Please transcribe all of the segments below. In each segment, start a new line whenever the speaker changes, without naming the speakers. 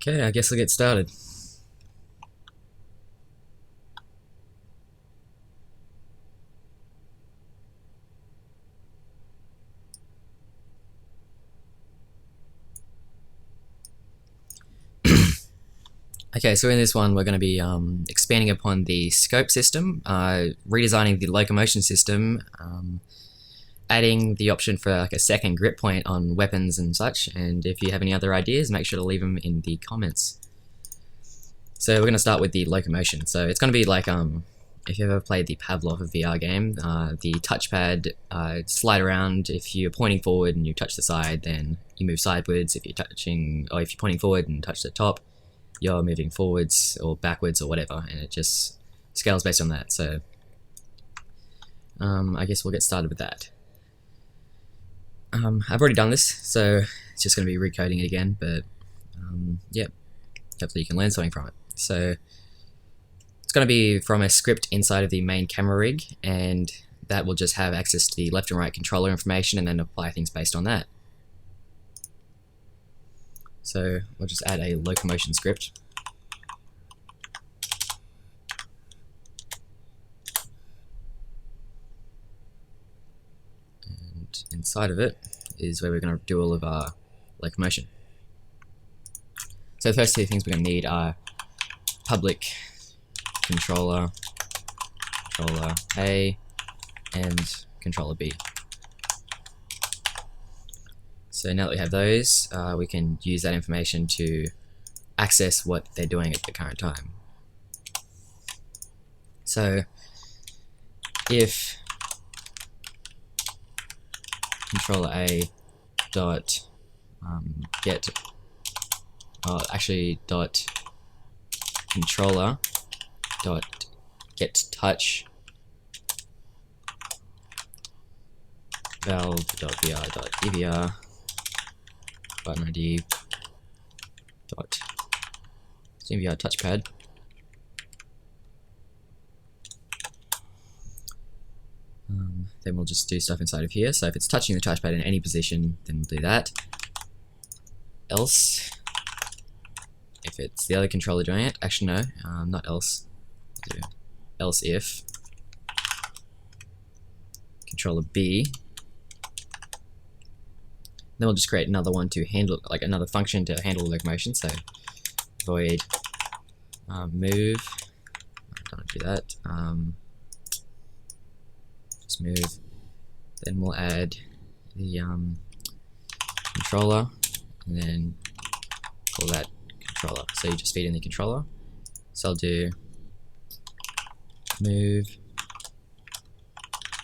Okay, I guess we'll get started. Okay, so in this one we're going to be expanding upon the scope system, redesigning the locomotion system, adding the option for like a second grip point on weapons and such, and if you have any other ideas, make sure to leave them in the comments. So we're going to start with the locomotion. So it's going to be like if you ever played the Pavlov VR game, the touchpad slide around. If you're pointing forward and you touch the side, then you move sideways. If you're pointing forward and touch the top, you're moving forwards or backwards or whatever, and it just scales based on that. So I guess we'll get started with that. I've already done this, so it's just going to be recoding it again, but yeah, hopefully you can learn something from it. So it's going to be from a script inside of the main camera rig, and that will just have access to the left and right controller information and then apply things based on that. So we'll just add a locomotion script. And inside of it is where we're going to do all of our locomotion. So the first two things we're going to need are public controller A and controller B. So now that we have those, we can use that information to access what they're doing at the current time. So if controller A dot dot controller dot get touch valve dot vr dot evr button ID dot VR touchpad. Then we'll just do stuff inside of here. So if it's touching the touchpad in any position, then we'll do that. Else, if it's the other controller doing it, actually no, not else. Do else if controller B. Then we'll just create another one to handle, like another function to handle locomotion. So void move. Don't do that. Just move. Then we'll add the controller, and then call that controller. So you just feed in the controller. So I'll do move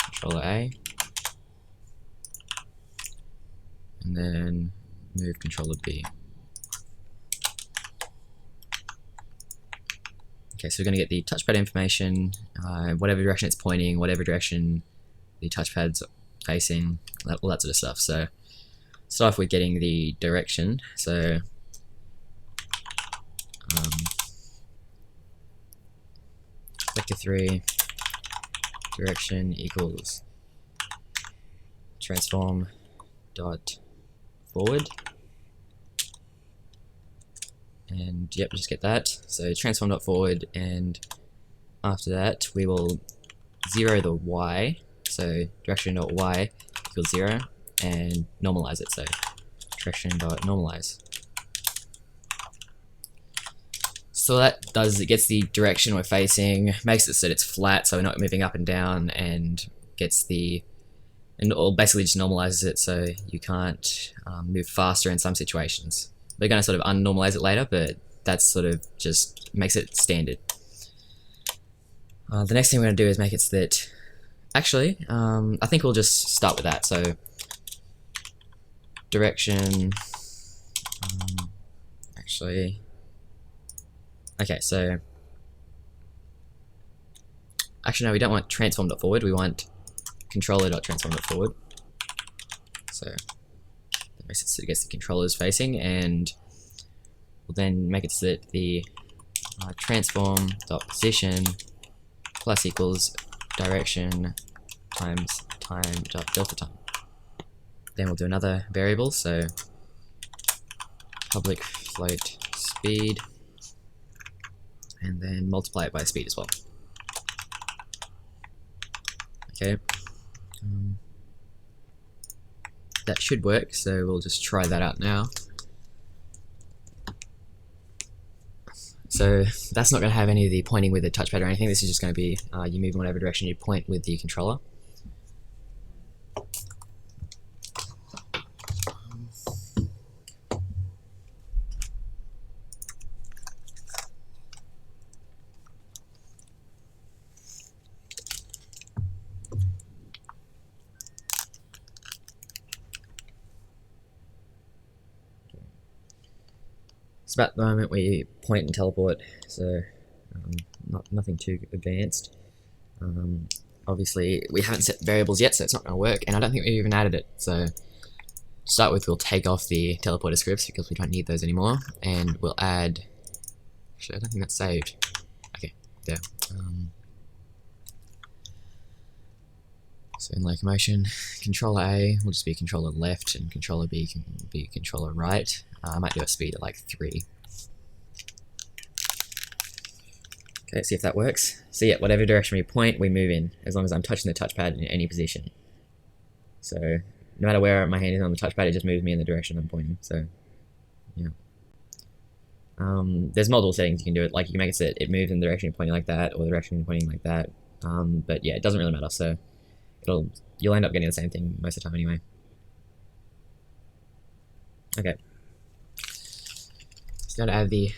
controller A, and then move controller B. Okay, so we're going to get the touchpad information, whatever direction it's pointing, whatever direction the touchpad's facing, all that sort of stuff. So start off with getting the direction. So vector 3 direction equals transform dot forward, and yep, just get that. So transform dot forward, and after that we will 0 the y, so direction dot y equals 0, and normalize it. So direction dot normalize. So that does, it gets the direction we're facing, makes it so that it's flat, so we're not moving up and down, and gets the, and basically just normalizes it so you can't move faster in some situations. We're going to sort of unnormalize it later, but that's sort of just makes it standard. The next thing we're going to do is make it so that, actually, I think we'll just start with that. So direction, actually, okay, so actually no, we don't want transform.forward, we want controller.transform.forward. So that makes it so it gets the controllers facing, and we'll then make it so that the transform.position plus equals direction times time dot delta time. Then we'll do another variable, so public float speed, and then multiply it by speed as well. Okay, that should work, so we'll just try that out now. So that's not going to have any of the pointing with the touchpad or anything. This is just going to be you move in whatever direction you point with the controller. So at the moment we point and teleport, so nothing too advanced. Obviously we haven't set variables yet, so it's not going to work, and I don't think we even added it. So to start with, we'll take off the teleporter scripts because we don't need those anymore, and we'll add. Actually, I don't think that's saved. Okay, there. So in locomotion, controller A will just be controller left, and controller B can be controller right. I might do a speed at like 3. Okay, let's see if that works. So yeah, whatever direction we point, we move in, as long as I'm touching the touchpad in any position. So no matter where my hand is on the touchpad, it just moves me in the direction I'm pointing. So yeah. There's multiple settings you can do it. Like you can make it so it moves in the direction you're pointing like that, or the direction you're pointing like that. But yeah, it doesn't really matter. So you'll end up getting the same thing most of the time anyway. Okay. So now to add the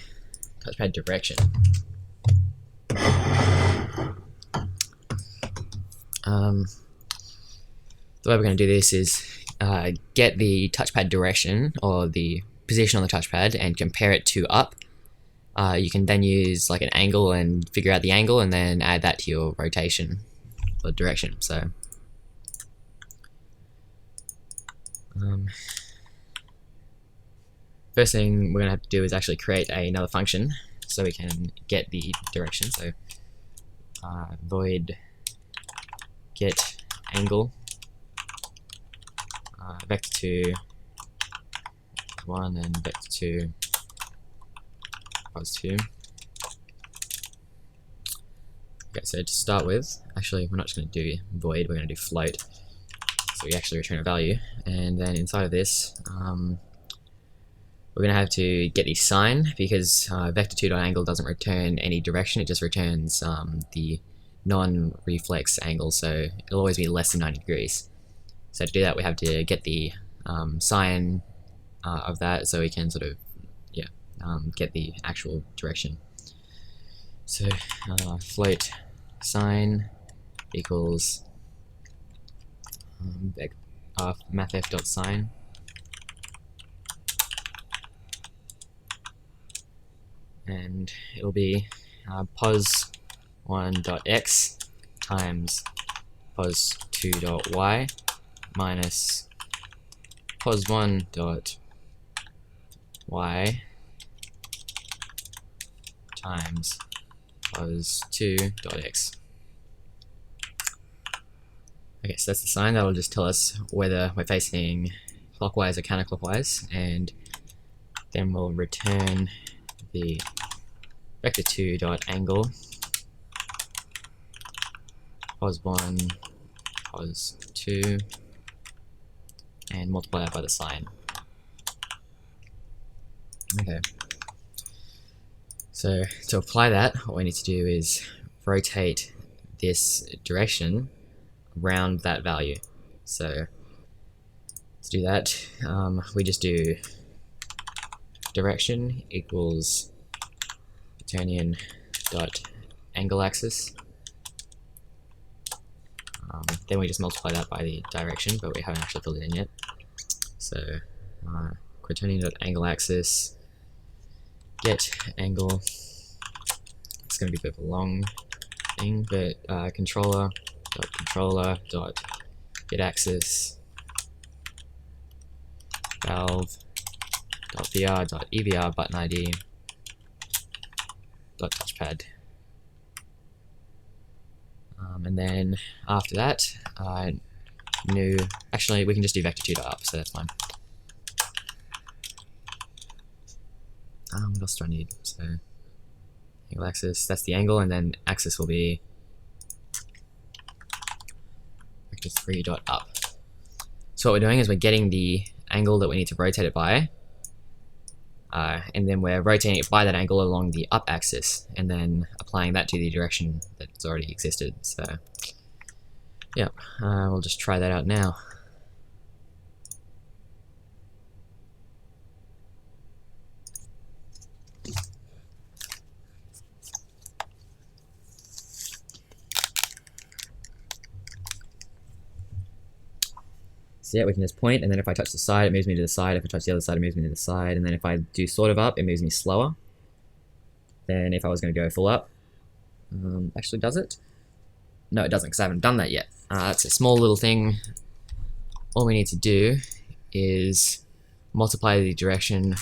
touchpad direction. The way we're going to do this is get the touchpad direction, or the position on the touchpad, and compare it to up. You can then use like an angle and figure out the angle, and then add that to your rotation or direction. So first thing we're going to have to do is actually create another function so we can get the direction. So void get angle vector2 1 and vector2 pos2. Okay, so to start with, actually we're not just going to do void, we're going to do float, so we actually return a value, and then inside of this we're going to have to get the sign, because vector2.angle doesn't return any direction, it just returns the non-reflex angle, so it'll always be less than 90 degrees. So to do that, we have to get the sign of that, so we can sort of get the actual direction. So float sign equals mathf.sign, and it'll be pos1.x times pos2.y minus pos1.y times pos2.x. Okay, so that's the sign. That'll just tell us whether we're facing clockwise or counterclockwise, and then we'll return the vector2.angle pos1 pos2 and multiply that by the sign. Okay, so to apply that, what we need to do is rotate this direction around that value. So to do that, we just do direction equals Newtonian dot angle axis. Then we just multiply that by the direction, but we haven't actually filled it in yet. So quaternion dot angle axis get angle. It's going to be a bit of a long thing, but controller dot get axis valve dot vr dot evr button id dot touchpad. And then after that, actually we can just do vector2 dot up, so that's fine. What else do I need? So angle axis, that's the angle, and then axis will be vector 3 dot up. So what we're doing is we're getting the angle that we need to rotate it by, and then we're rotating it by that angle along the up axis, and then applying that to the direction that's already existed. So yeah, we'll just try that out now. So yeah, we can just point, and then if I touch the side, it moves me to the side. If I touch the other side, it moves me to the side. And then if I do sort of up, it moves me slower than if I was going to go full up. Actually, does it? No, it doesn't, because I haven't done that yet. It's a small little thing. All we need to do is multiply the direction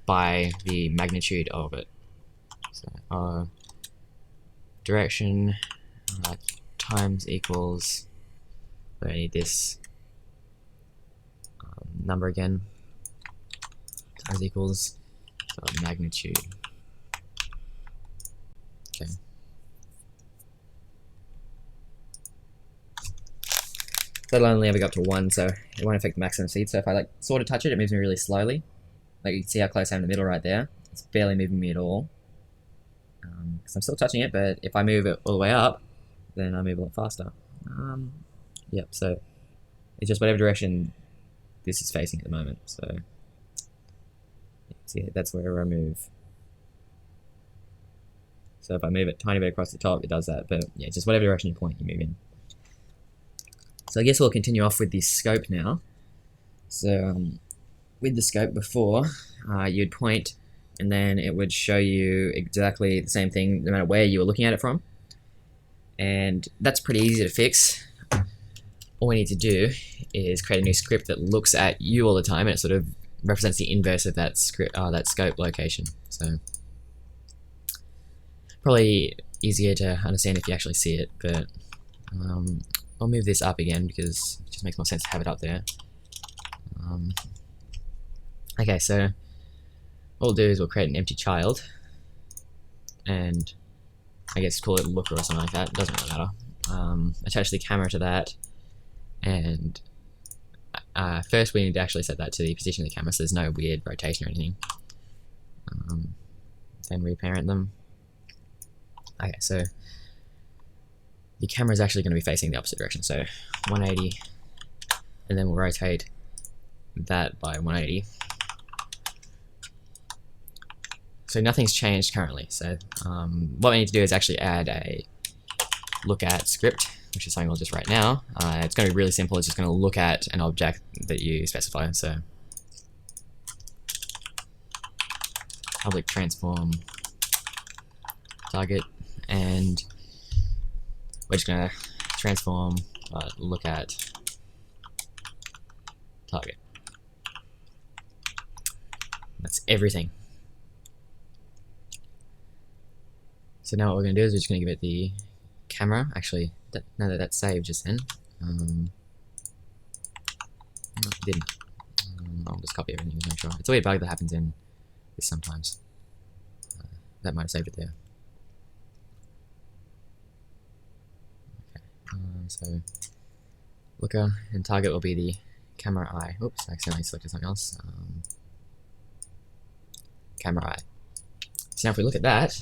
by the magnitude of it. So direction times equals, I need this number again, times equals magnitude. Okay. That'll only ever go up to 1, so it won't affect the maximum speed. So if I like sort of touch it, it moves me really slowly. Like you can see how close I am in the middle right there. It's barely moving me at all. Because I'm still touching it, but if I move it all the way up, then I move a lot faster. Yep, so it's just whatever direction this is facing at the moment. So see, that's where I move. So if I move it a tiny bit across the top, it does that. But yeah, just whatever direction you point, you move in. So I guess we'll continue off with the scope now. So with the scope before, you'd point, and then it would show you exactly the same thing no matter where you were looking at it from. And that's pretty easy to fix. All we need to do is create a new script that looks at you all the time, and it sort of represents the inverse of that script, that scope location. So probably easier to understand if you actually see it, but I'll move this up again because it just makes more sense to have it up there. Okay, so what we'll do is we'll create an empty child, and I guess call it looker or something like that. It doesn't really matter. Attach the camera to that, and first we need to actually set that to the position of the camera so there's no weird rotation or anything. Then reparent them. Okay, so the camera is actually going to be facing the opposite direction, so 180, and then we'll rotate that by 180. So nothing's changed currently, so what we need to do is actually add a look at script, which is something we'll just write now. It's going to be really simple. It's just going to look at an object that you specify. So public transform target, and we're just going to transform look at target. That's everything. So now what we're going to do is we're just going to give it the camera. Actually, now that that's saved just then. No, it didn't. I'll just copy everything to make sure. It's a weird bug that happens in this sometimes. That might have saved it there. Okay. So looker and target will be the camera eye. Oops, I accidentally selected something else. Camera eye. So now if we look at that,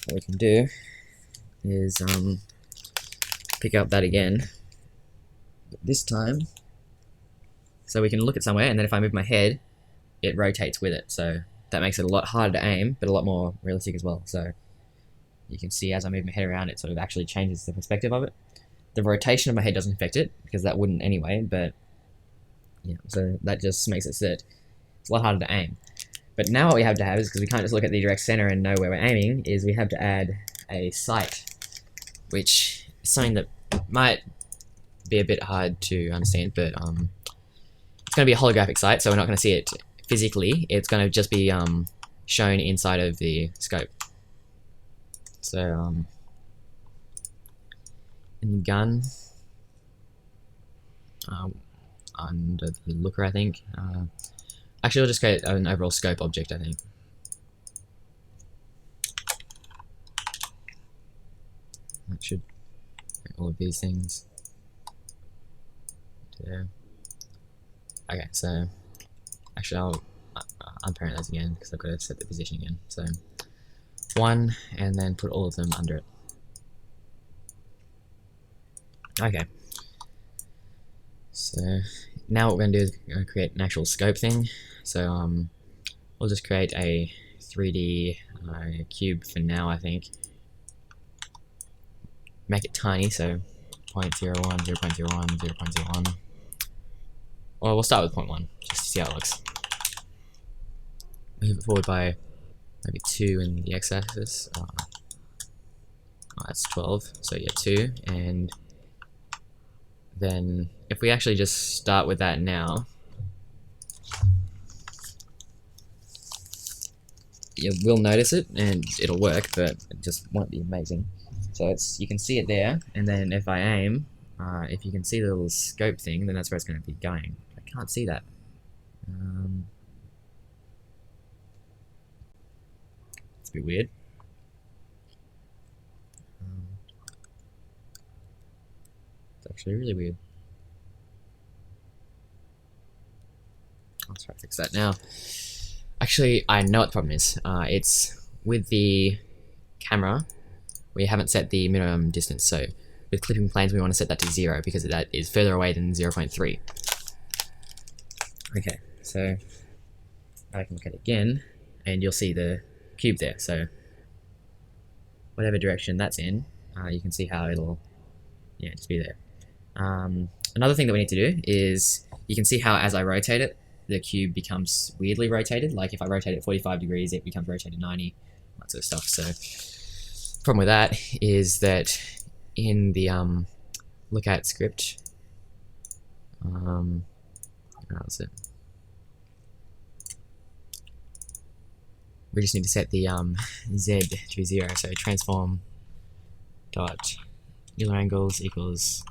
what we can do is pick up that again, but this time, so we can look at somewhere, and then if I move my head, it rotates with it. So that makes it a lot harder to aim, but a lot more realistic as well. So you can see as I move my head around, it sort of actually changes the perspective of it. The rotation of my head doesn't affect it, because that wouldn't anyway, but yeah, so that just makes it so that it's a lot harder to aim. But now what we have to have is, because we can't just look at the direct center and know where we're aiming, is we have to add a sight, which is something that might be a bit hard to understand, but it's going to be a holographic sight, so we're not going to see it physically. It's going to just be shown inside of the scope. So in the gun, under the looker, I think. Actually, we'll just create an overall scope object, I think. That should all of these things. There. Okay, so actually I'll unparent those again because I've got to set the position again. So 1, and then put all of them under it. Okay. So now what we're going to do is create an actual scope thing. So we'll just create a 3D cube for now, I think. Make it tiny, so 0.01, 0.01, 0.01. Or we'll start with 0.1, just to see how it looks. Move it forward by maybe 2 in the x-axis. Oh, that's 12, so yeah, 2. And then if we actually just start with that now, you will notice it and it'll work, but it just won't be amazing. So you can see it there, and then if I aim, if you can see the little scope thing, then that's where it's going to be going. I can't see that. It's a bit weird. It's actually really weird. I'll try to fix that now. Actually, I know what the problem is. It's with the camera. We haven't set the minimum distance, so with clipping planes we want to set that to 0 because that is further away than 0.3. Okay, so I can look at it again, and you'll see the cube there. So whatever direction that's in, you can see how it'll, yeah, just be there. Another thing that we need to do is, you can see how as I rotate it, the cube becomes weirdly rotated. Like if I rotate it 45 degrees, it becomes rotated 90, that sort of stuff. So problem with that is that in the lookout script, how is it? We just need to set the z to 0. So transform dot Euler angles equals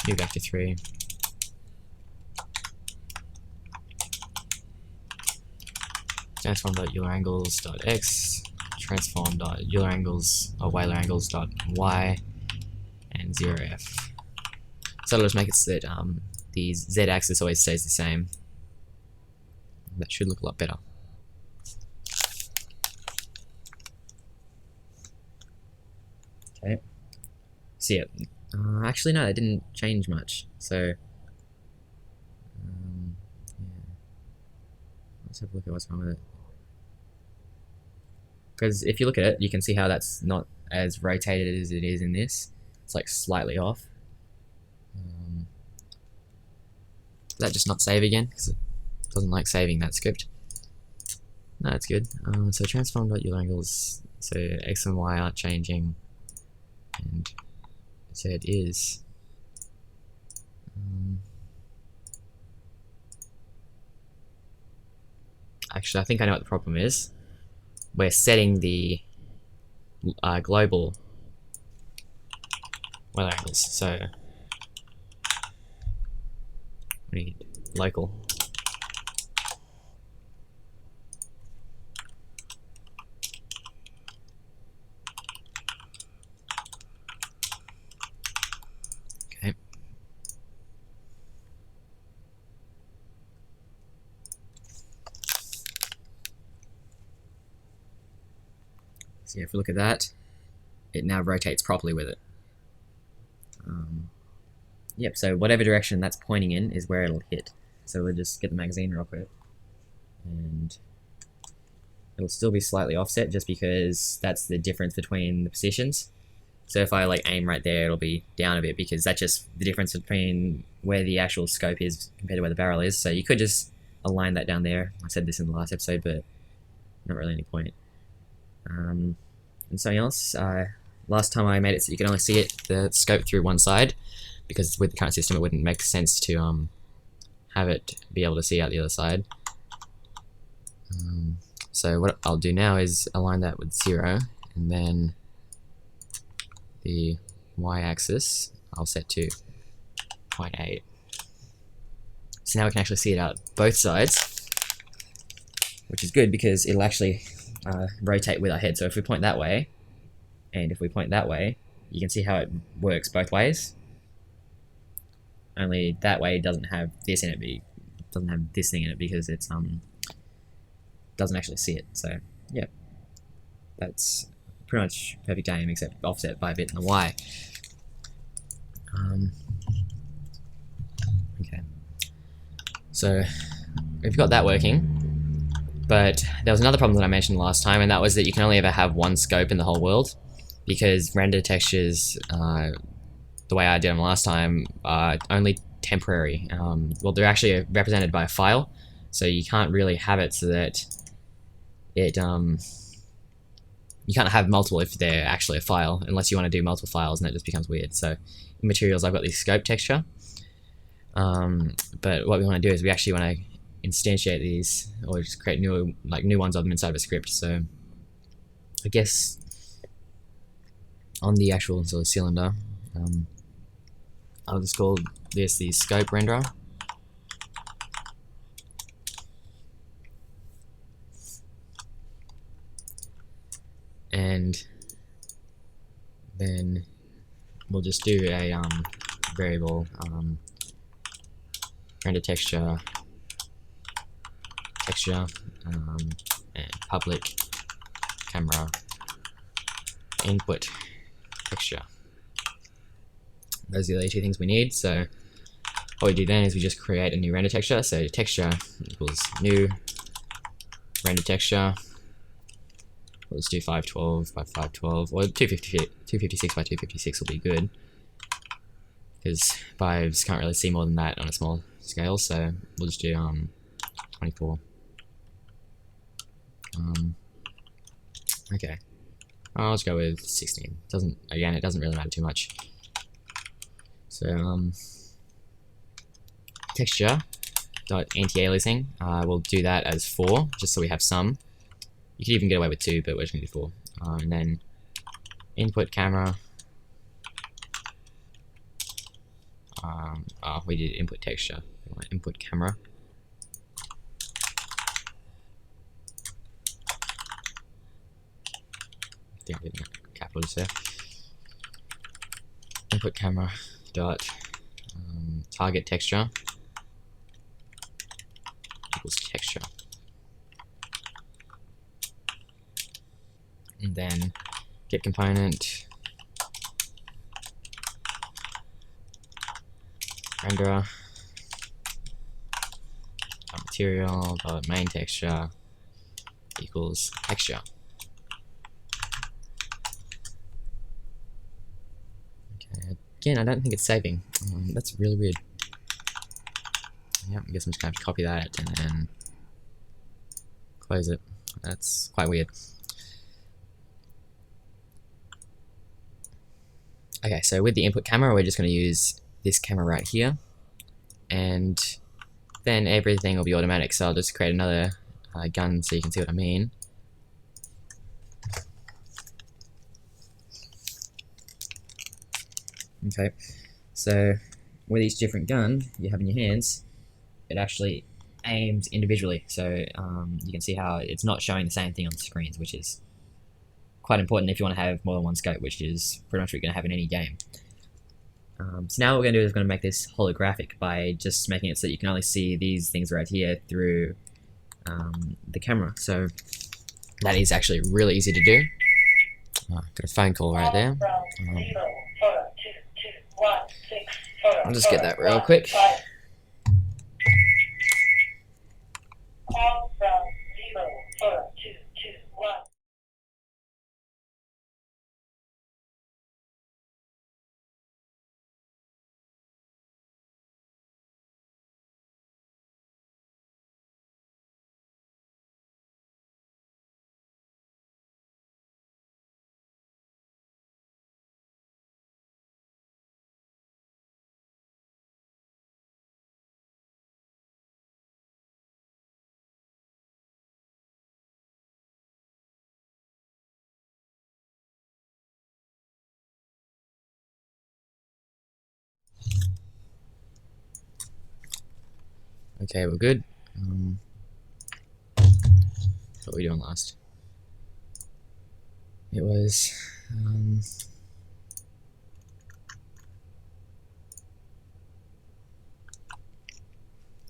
new vector 3. Transform dot Euler angles dot x. Transform dot Euler angles or Euler angles dot y, and 0f. So it'll just make it so that the z-axis always stays the same. That should look a lot better. Okay. So yeah, actually no, it didn't change much. So yeah. Let's have a look at what's wrong with it. Because if you look at it, you can see how that's not as rotated as it is in this. It's like slightly off. Does that just not save again? Because it doesn't like saving that script. No, it's good. So transform.Euler angles, so x and y aren't changing, and z is. Actually, I think I know what the problem is. We're setting the global Euler angles, so we need local. Okay. So if we look at that, it now rotates properly with it. Yep, so whatever direction that's pointing in is where it'll hit. So we'll just get the magazine real quick. And it'll still be slightly offset just because that's the difference between the positions. So if I like aim right there, it'll be down a bit because that's just the difference between where the actual scope is compared to where the barrel is. So you could just align that down there. I said this in the last episode, but not really any point. And something else, last time I made it so you can only see it, the scope through one side, because with the current system it wouldn't make sense to have it be able to see out the other side. So what I'll do now is align that with 0, and then the y-axis I'll set to 0.8. So now we can actually see it out both sides, which is good because it'll actually rotate with our head. So if we point that way, and if we point that way, you can see how it works both ways. Only that way it doesn't have this in it, doesn't have this thing in it because it's doesn't actually see it. So yeah, that's pretty much perfect aim except offset by a bit in the Y. Okay, so we've got that working, but there was another problem that I mentioned last time, and that was that you can only ever have one scope in the whole world, because render textures, the way I did them last time, are only temporary. Well, they're actually represented by a file, so you can't really have it so that it you can't have multiple if they're actually a file, unless you want to do multiple files, and that just becomes weird. So in materials, I've got this scope texture, but what we want to do is we actually want to instantiate these, or just create new ones of them inside of a script. So I guess on the actual sort of cylinder, I'll just call this the scope renderer. And then we'll just do a variable render texture and public camera input texture. Those are the only two things we need. So what we do then is we just create a new render texture. So texture equals new render texture. Let's do 512 by 512, or 256 by 256 will be good, because 5s can't really see more than that on a small scale, so we'll just do 24. Okay, I'll just go with 16. It doesn't really matter too much. So texture dot anti-aliasing, we'll do that as 4, just so we have some. You could even get away with 2, but we're just going to do 4. And then input camera. We did input texture. Input camera. I think I did capital just there. Input camera dot target texture equals texture. And then get component renderer material main texture equals texture. Okay, again, I don't think it's saving. That's really weird. Yeah, I guess I'm just gonna have to copy that and then close it. That's quite weird. Okay, so with the input camera, we're just going to use this camera right here, and then everything will be automatic. So I'll just create another gun so you can see what I mean. Okay, so with each different gun you have in your hands, it actually aims individually. So you can see how it's not showing the same thing on the screens, which is quite important if you want to have more than one scope, which is pretty much what you're going to have in any game. So now what we're going to do is we're going to make this holographic by just making it so that you can only see these things right here through the camera. So that is actually really easy to do. Got a phone call right there. I'll just get that real quick. Okay, we're good. What were we doing last? It was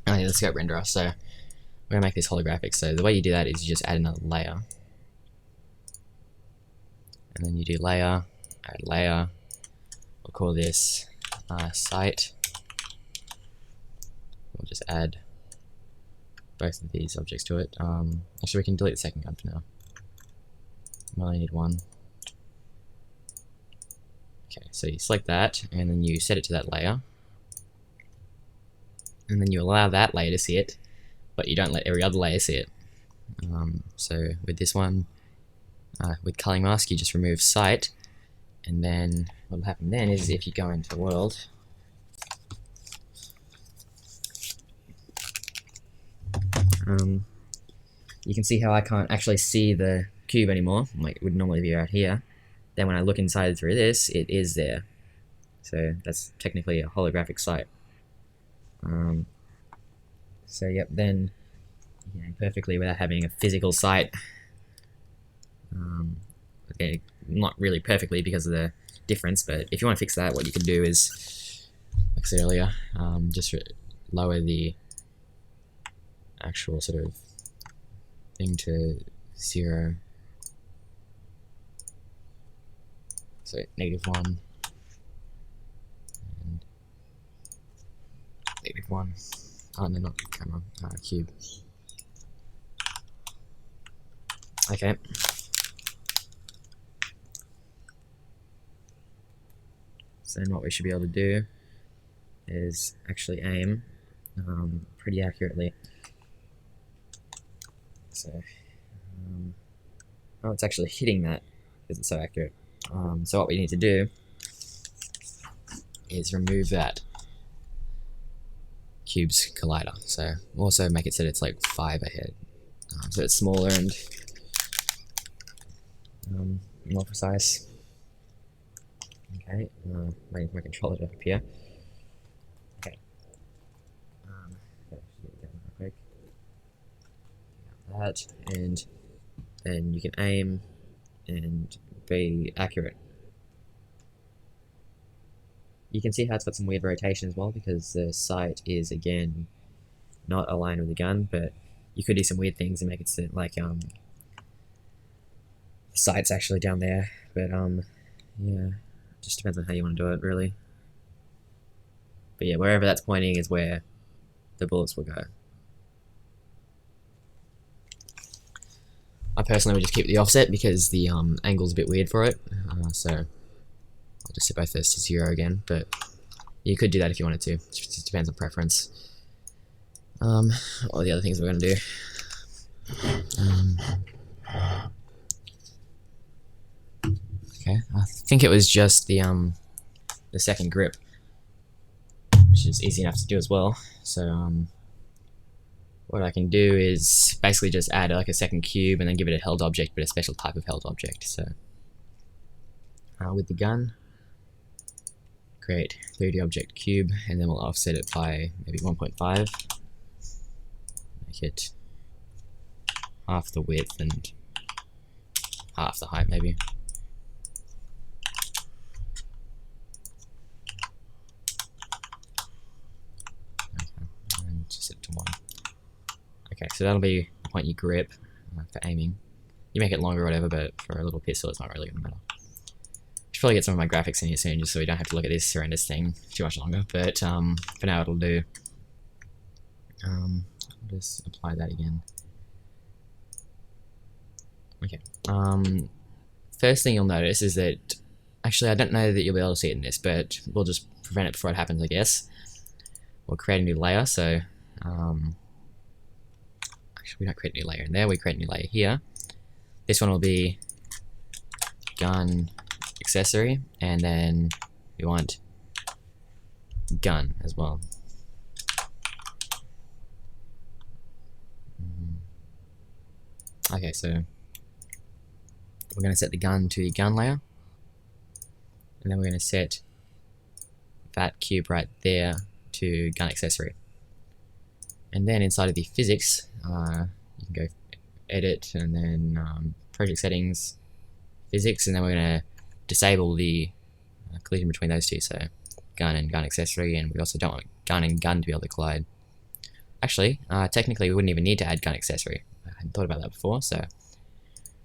oh yeah, the scope renderer. So we're gonna make this holographic. So the way you do that is you just add another layer, and then you do layer, add layer. We'll call this site. We'll just add both of these objects to it. Actually, we can delete the second gun for now. We only need one. Okay, so you select that, and then you set it to that layer. And then you allow that layer to see it, but you don't let every other layer see it. So with this one, with culling mask, you just remove site, and then what will happen then is if you go into world, you can see how I can't actually see the cube anymore, like it would normally be right here. Then when I look inside through this, it is there. So that's technically a holographic site. So yep, then perfectly without having a physical site. Okay, not really perfectly because of the difference, but if you want to fix that, what you can do is, like I said earlier, just lower the actual sort of thing to 0. So -1 and -1. Oh no, not camera, cube. Okay. So then what we should be able to do is actually aim pretty accurately. So, oh, it's actually hitting that because it's so accurate. So what we need to do is remove that cube's collider. So we'll also make it so that it's like 5 ahead, so it's smaller and more precise. Okay, waiting for my controller to appear. Okay. That, and then you can aim and be accurate. You can see how it's got some weird rotation as well because the sight is again not aligned with the gun, but you could do some weird things and make it sit like the sight's actually down there, but yeah, just depends on how you want to do it really. But yeah, wherever that's pointing is where the bullets will go. I personally would just keep the offset because the angle's a bit weird for it, so I'll just set both those to 0 again, but you could do that if you wanted to. It just depends on preference. All the other things we're going to do. Okay, I think it was just the second grip, which is easy enough to do as well. So what I can do is basically just add like a second cube and then give it a held object, but a special type of held object. So with the gun, create 3D object cube, and then we'll offset it by maybe 1.5. Make it half the width and half the height maybe. Okay, and just set it to 1. Okay, so that'll be the point you grip for aiming. You make it longer or whatever, but for a little pistol it's not really going to matter. Should probably get some of my graphics in here soon just so we don't have to look at this horrendous thing too much longer, but for now it'll do. I'll just apply that again. Okay, first thing you'll notice is that, actually I don't know that you'll be able to see it in this, but we'll just prevent it before it happens I guess. We'll create a new layer, so we don't create a new layer in there, we create a new layer here. This one will be gun accessory, and then we want gun as well. Okay, so we're going to set the gun to the gun layer, and then we're going to set that cube right there to gun accessory. And then inside of the physics, you can go edit and then project settings, physics, and then we're going to disable the collision between those two, so gun and gun accessory, and we also don't want gun and gun to be able to collide. Actually, technically we wouldn't even need to add gun accessory. I hadn't thought about that before, so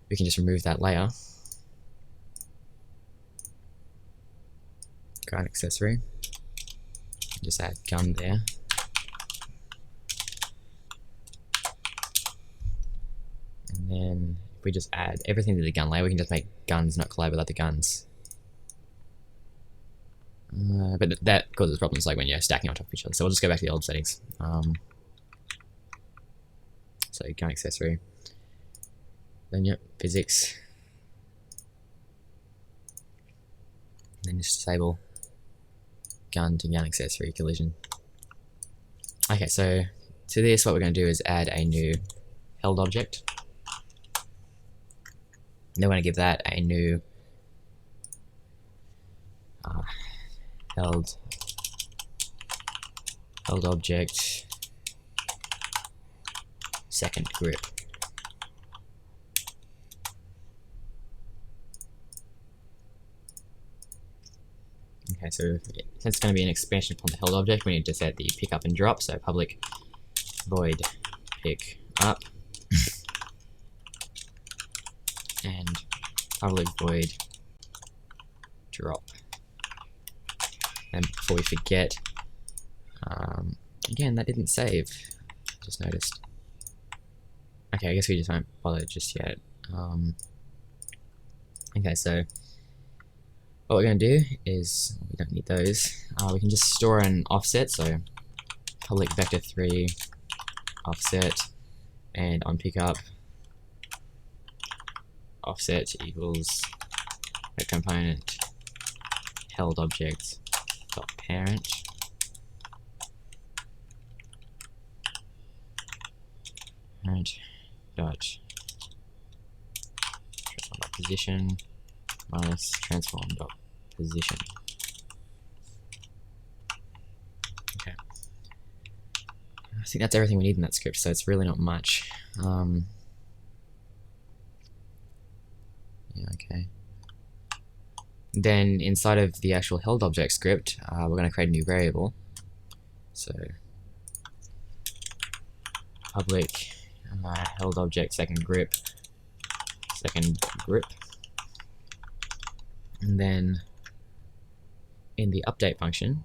we can just remove that layer. Gun accessory. Just add gun there. And then if we just add everything to the gun layer, we can just make guns not collide with other guns. But that causes problems like when you're stacking on top of each other. So we'll just go back to the old settings. So gun accessory. Then yep, physics. And then just disable gun to gun accessory collision. Okay, so to this what we're going to do is add a new held object. And then we're going to give that a new held object second grip. Okay, so since it's going to be an expansion upon the held object, we need to set the pick up and drop. So public void pick up and public void drop. And before we forget, again, that didn't save. Just noticed. Okay, I guess we just won't bother just yet. Okay, so what we're going to do is, we don't need those, we can just store an offset, so public vector 3 offset, and on pickup offset equals a component held object dot parent dot transform dot position minus transform dot position. Okay, I think that's everything we need in that script, so it's really not much. Yeah, okay. Then inside of the actual held object script, we're going to create a new variable. So public held object second grip, and then in the update function,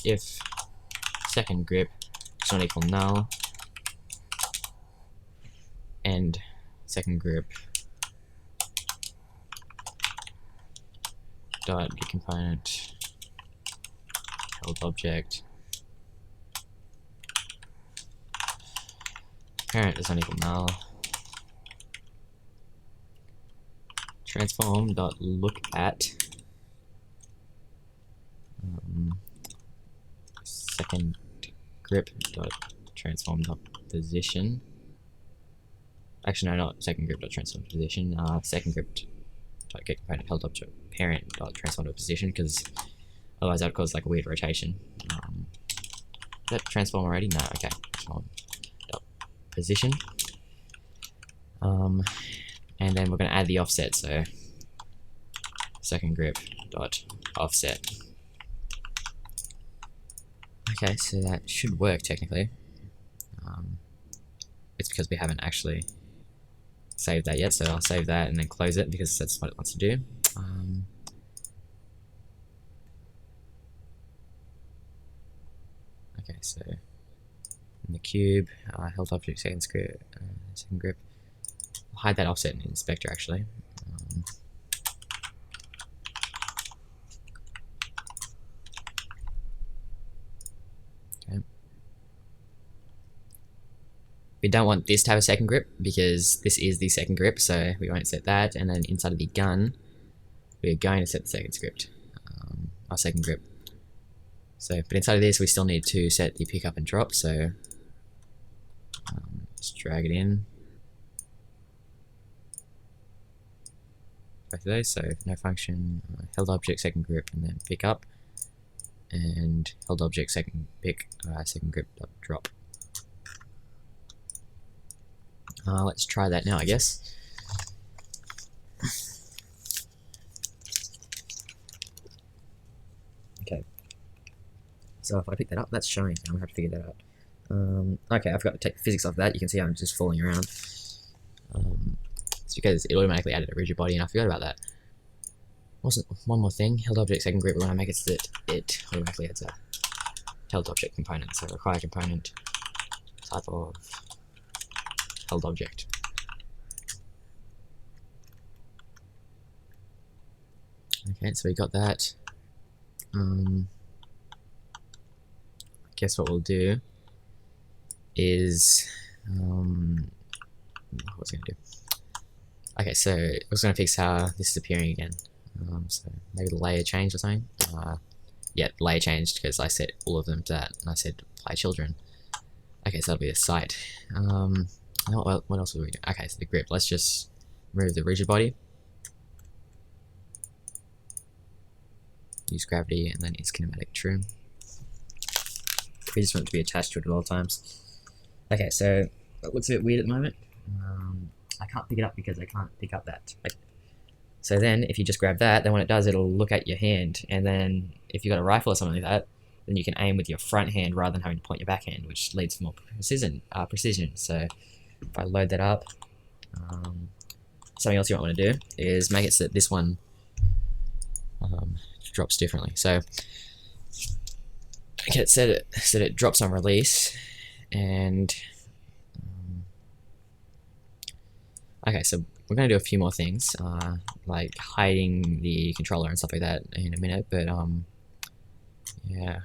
if second grip is not equal null, and second grip dot get component held object parent is not equal null, transform dot look at second grip dot transform dot position. Actually, no, not second grip dot transform dot position. Second grip dot get component held object parent dot transform dot position, because otherwise that would cause like a weird rotation. Is that transform already? No. Okay. Transform dot position. And then we're going to add the offset, so second grip dot offset. Okay, so that should work technically. It's because we haven't actually saved that yet, so I'll save that and then close it because that's what it wants to do. Okay, so in the cube, held object second grip, I'll hide that offset in the inspector actually. Okay. We don't want this to have a second grip because this is the second grip, so we won't set that. And then inside of the gun, we're going to set the second script, our second grip. So, but inside of this, we still need to set the pick up and drop. So, just drag it in. Both of those. So, no function, held object, second grip, and then pick up. and held object second pick second grip drop. Let's try that now, I guess. Okay. So if I pick that up, that's showing. I'm gonna have to figure that out. Okay, I forgot to take the physics off that. You can see I'm just falling around. It's because it automatically added a rigid body, and I forgot about that. Wasn't one more thing? Held object second grip. We're gonna make it so that it automatically adds a held object component. So require component type of held object. Okay, so we got that. I guess what we'll do is what's it gonna do? Okay, so I was gonna fix how this is appearing again. So maybe the layer changed or something. Yeah, layer changed because I set all of them to that, and I said apply children. Okay, so that'll be the site. What else will we do? Okay, so the grip. Let's just remove the rigid body. Use gravity and then its kinematic true. We just want it to be attached to it at all times. Okay, so it looks a bit weird at the moment. I can't pick it up because I can't pick up that. So then, if you just grab that, then when it does, it'll look at your hand, and then if you've got a rifle or something like that, then you can aim with your front hand rather than having to point your back hand, which leads to more precision. So if I load that up, something else you might want to do is make it so that this one drops differently. So okay, set it drops on release, and okay, so we're going to do a few more things, like hiding the controller and stuff like that in a minute, but yeah.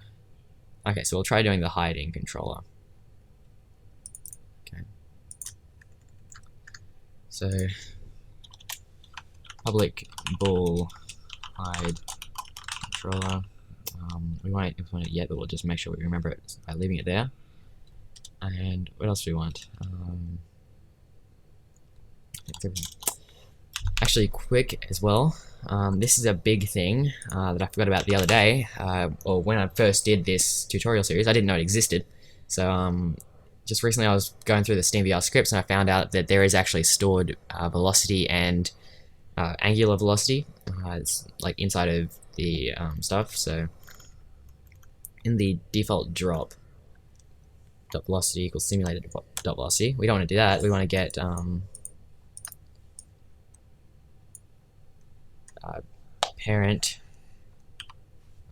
Okay, so we'll try doing the hiding controller. Okay. So public bool hide controller. We won't implement it yet, but we'll just make sure we remember it by leaving it there. And what else do we want? Actually, quick as well. This is a big thing that I forgot about the other day, or when I first did this tutorial series. I didn't know it existed. So just recently I was going through the SteamVR scripts and I found out that there is actually stored velocity and angular velocity. It's like inside of the stuff. So in the default drop, dot velocity equals simulated dot velocity. We don't want to do that. We want to get parent.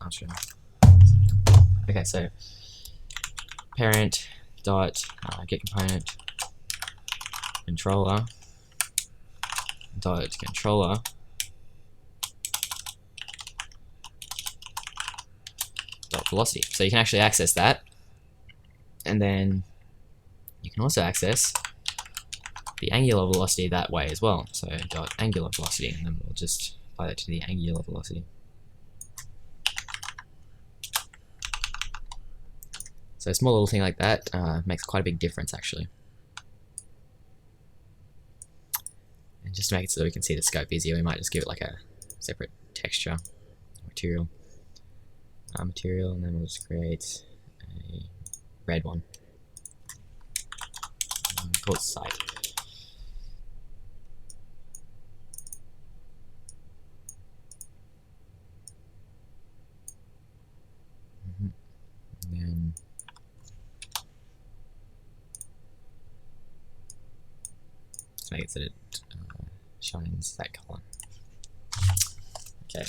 I'll show you. Okay, so parent dot get component controller dot controller dot velocity. So you can actually access that, and then you can also access the angular velocity that way as well. So dot angular velocity, and then we'll just apply that to the angular velocity. So a small little thing like that makes quite a big difference actually. And just to make it so that we can see the scope easier, we might just give it like a separate texture, material, and then we'll just create a red one. Call it site. And then let's make it so that it shines that color. Okay,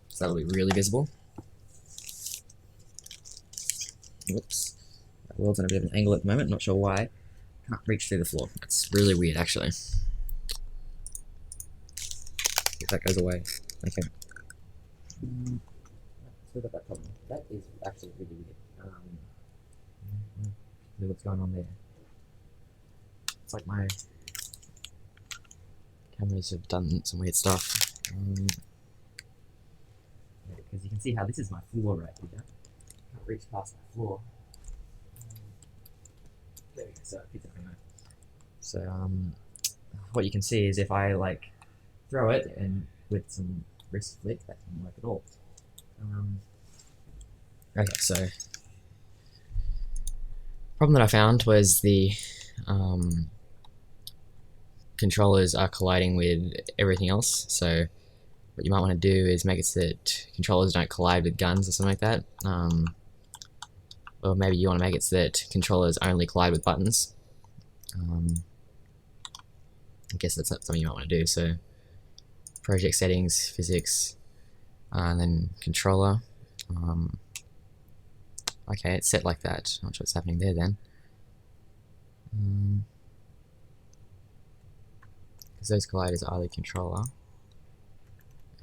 so that'll be really visible. Whoops, that world's on a bit of an angle at the moment, not sure why. Can't reach through the floor. That's really weird actually. If that goes away. Okay. Still got that problem. That is actually really weird. See what's going on there. It's like my cameras have done some weird stuff. Because you can see how this is my floor right here. Can't reach past my floor. There we go. So it fits everything there. So what you can see is if I like throw it and with some wrist flick, that doesn't work at all. Okay, so problem that I found was the controllers are colliding with everything else. So what you might want to do is make it so that controllers don't collide with guns or something like that. Or maybe you want to make it so that controllers only collide with buttons. I guess that's something you might want to do. So project settings, physics, and then controller. Okay, it's set like that. Not sure what's happening there then. Because those colliders are the controller,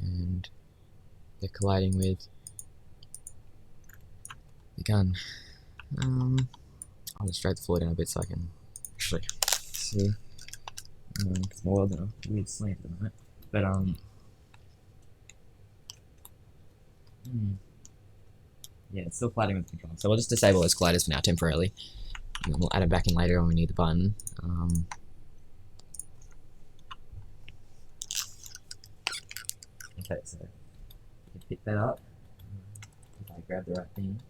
and they're colliding with the gun. I'll just drag the floor down a bit so I can actually see. Because my world's in a weird slant at the moment. But yeah, it's still colliding with the controller. So we'll just disable those colliders for now temporarily. And then we'll add them back in later when we need the button. Okay, so you can pick that up. If I grab the right thing.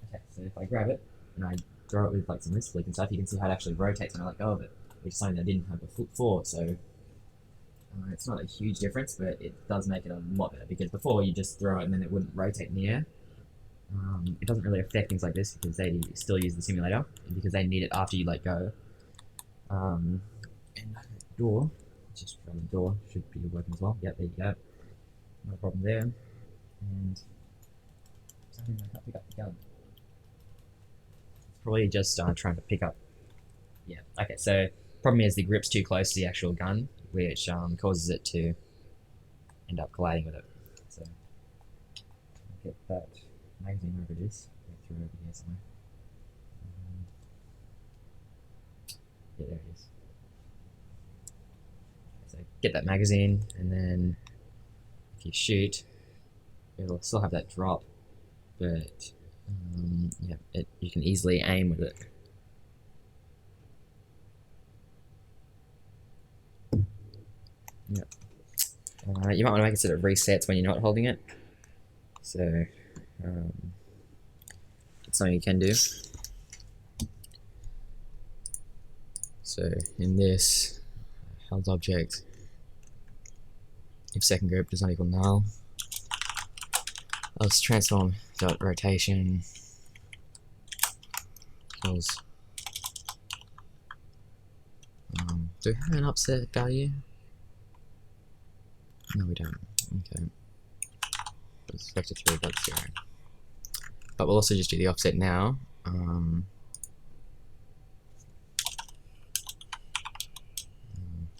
Okay, so if I grab it and I throw it with like some wrist flick and stuff, you can see how it actually rotates when I let go of it, which is something I didn't have before. So it's not a huge difference, but it does make it a lot better, because before you just throw it and then it wouldn't rotate in the air. It doesn't really affect things like this because they still use the simulator, because they need it after you let go. And the door, just try the door, should be working as well. Yep, there you go. No problem there. And I can't pick up the gun. It's probably just trying to pick up. Yeah, okay, so problem is the grip's too close to the actual gun, which causes it to end up colliding with it. So I'll get that magazine wherever it is. Through over here somewhere. Yeah, there it is. So get that magazine, and then if you shoot, it'll still have that drop, but yeah, you can easily aim with it. Yep. You might want to make it so it resets when you're not holding it. So it's something you can do. So in this held object, if second grip does not equal null, let's transform dot rotation equals. Do we have an offset value? No, we don't. Okay. It's vector 3.0. But we'll also just do the offset now.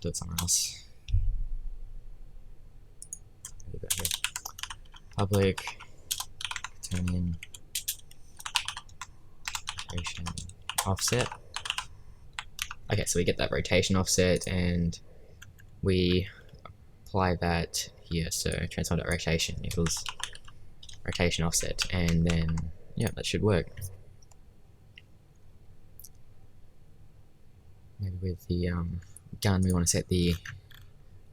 Do it somewhere else. Public determine rotation offset. Okay, so we get that rotation offset and we apply that here. So transform.rotation equals rotation offset, and then yeah, that should work. Maybe with the gun, we want to set the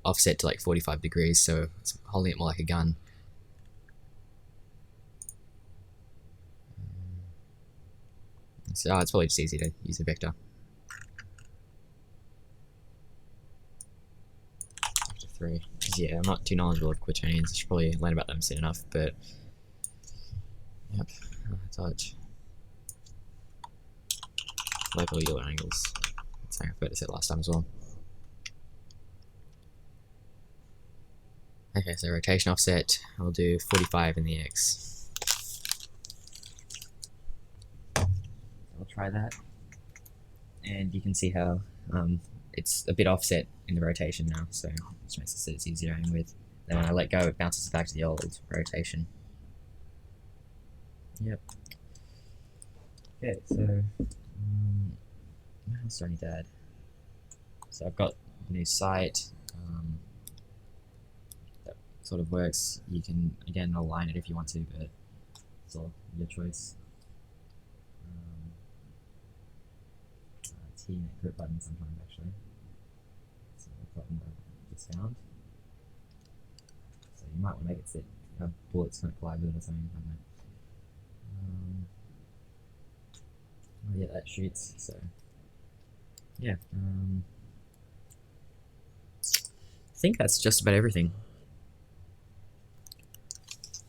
offset to like 45 degrees, so it's holding it more like a gun. So it's probably just easy to use a vector. Vector 3. Yeah, I'm not too knowledgeable of quaternions. I should probably learn about them soon enough, but yep. Touch. Local yield angles. That's something I forgot to set last time as well. Okay, so rotation offset, I'll do 45 in the X. I'll try that. And you can see how it's a bit offset in the rotation now, so it just makes it so it's easier to aim with. Then when I let go, it bounces back to the old rotation. Yep. Okay, so what else do I need to add? So I've got a new site. That sort of works. You can again align it if you want to, but it's all your choice. T and grip button sometimes actually. So I've gotten the sound. You might want to make it sit bullets don't fly with it or something. I don't know. Oh yeah, that shoots. So yeah, I think that's just about everything.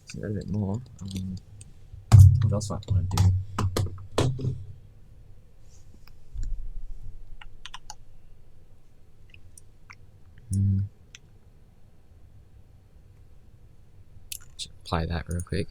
So a little bit more. What else might I want to do? Just apply that real quick.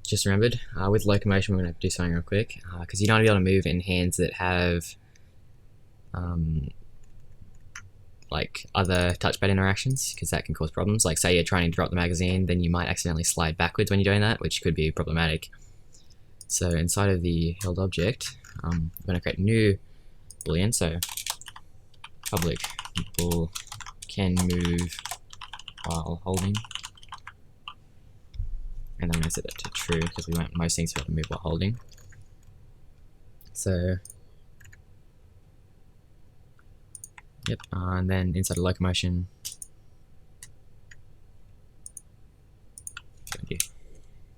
Just remembered, with locomotion we're going to have to do something real quick, because you don't want to be able to move in hands that have like other touchpad interactions, because that can cause problems. Like say you're trying to drop the magazine, then you might accidentally slide backwards when you're doing that, which could be problematic. So inside of the held object, I'm going to create a new boolean, so public bool can move while holding. And I'm going to set that to true because we want most things to be able to move while holding. So, yep, and then inside of locomotion,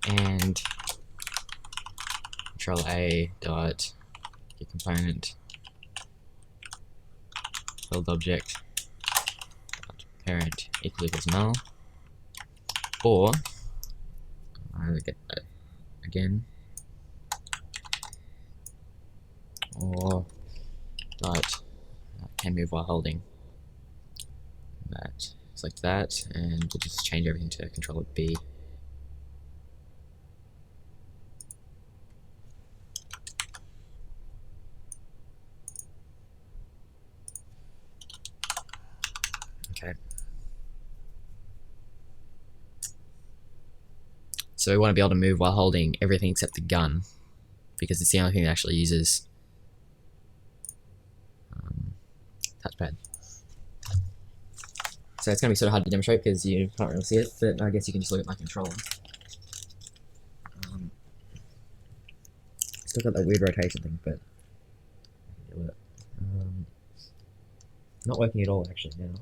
and control A dot get component held object dot parent equals null, or I'll get that again, or dot can move while holding. That select that, and we'll just change everything to control B. Okay. So we want to be able to move while holding everything except the gun, because it's the only thing that actually uses touchpad. So it's going to be sort of hard to demonstrate because you can't really see it, but I guess you can just look at my controller. Still got that weird rotation thing, but I can deal with it. Not working at all actually now.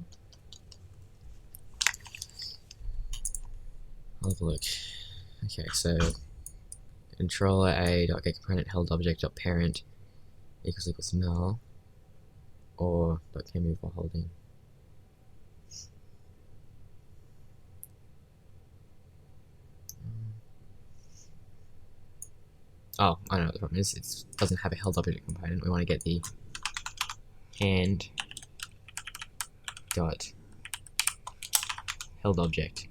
I'll have a look. Okay, so controller A dot get component held object dot parent equals null, or dot can move while holding. Oh, I know what the problem is. It doesn't have a held object component. We want to get the hand dot held object,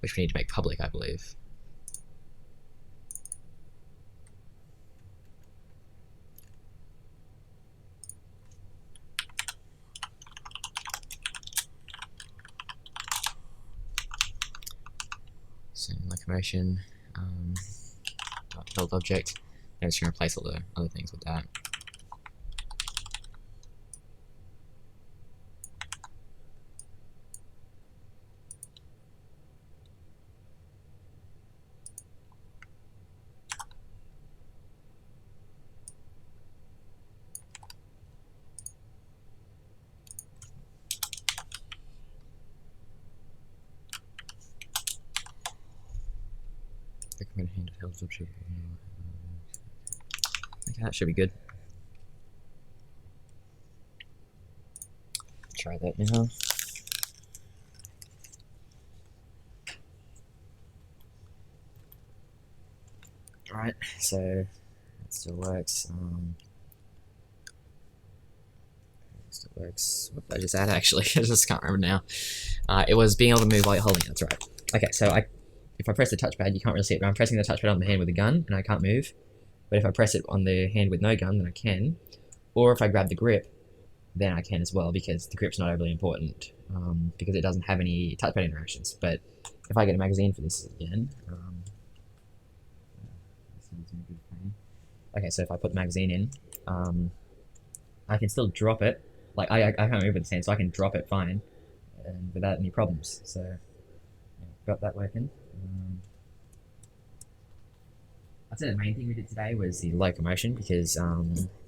which we need to make public, I believe. So locomotion dot held object, and it's going to replace all the other things with that. Recommend hand held object. Okay, that should be good. Try that now. Alright, so that still works. Still works. What did I just add actually? I just can't remember now. It was being able to move while you're holding it, that's right. Okay, so if I press the touchpad, you can't really see it, but I'm pressing the touchpad on the hand with the gun, and I can't move. But if I press it on the hand with no gun, then I can. Or if I grab the grip, then I can as well, because the grip's not overly important, because it doesn't have any touchpad interactions. But if I get a magazine for this again, okay, so if I put the magazine in, I can still drop it. Like I can't move with the hand, so I can drop it fine. and without any problems. So yeah, got that working. I'd say the main thing we did today was the locomotion, because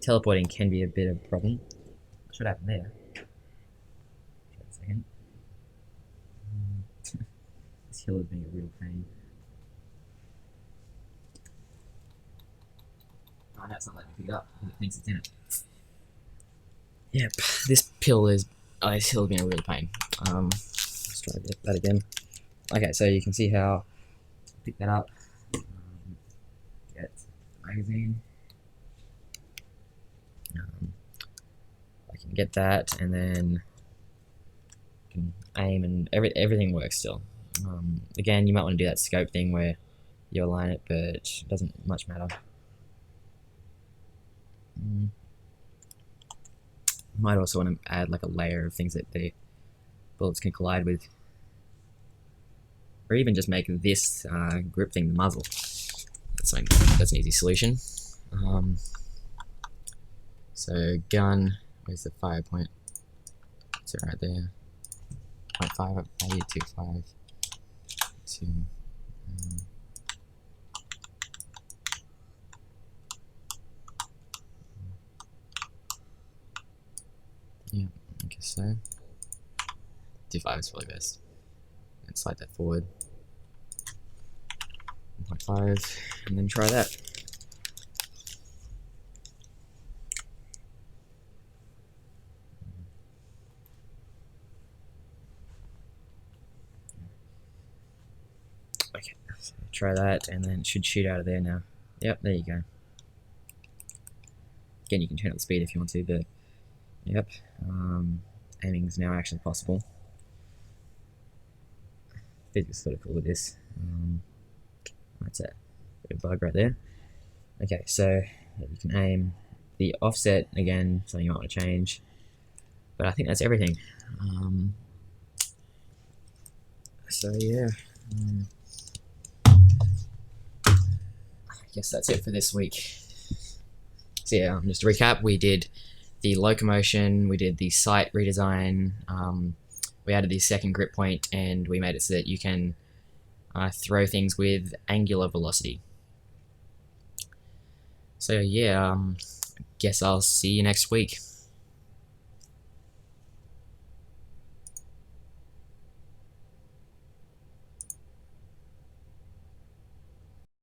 teleporting can be a bit of a problem. What should happen there? Wait a second. This hill is being a real pain. Oh no, it's not letting me pick it up. It thinks it's in it. Yep, this hill is being a real pain. Let's try that again. Okay, so you can see how I pick that up. Get the magazine. I can get that, and then I can aim, and everything works still. Again, you might want to do that scope thing where you align it, but it doesn't much matter. Might also want to add like a layer of things that the bullets can collide with, or even just make this grip thing the muzzle. That's an easy solution. So gun, where's the fire point? Is it right there? 0.5 up, 2.5 to yeah, I guess so. 2.5 is probably best. And slide that forward. 1.5, and then try that. Okay, so try that, and then it should shoot out of there now. Yep, there you go. Again, you can turn up the speed if you want to, but yep, aiming is now actually possible. Physics is sort of cool with this. That's a bit of bug right there. Okay, so you can aim. The offset, again, something you might want to change. But I think that's everything. So yeah, I guess that's it for this week. So yeah, just to recap, we did the locomotion, we did the sight redesign, we added the second grip point, and we made it so that you can throw things with angular velocity. So yeah, guess I'll see you next week.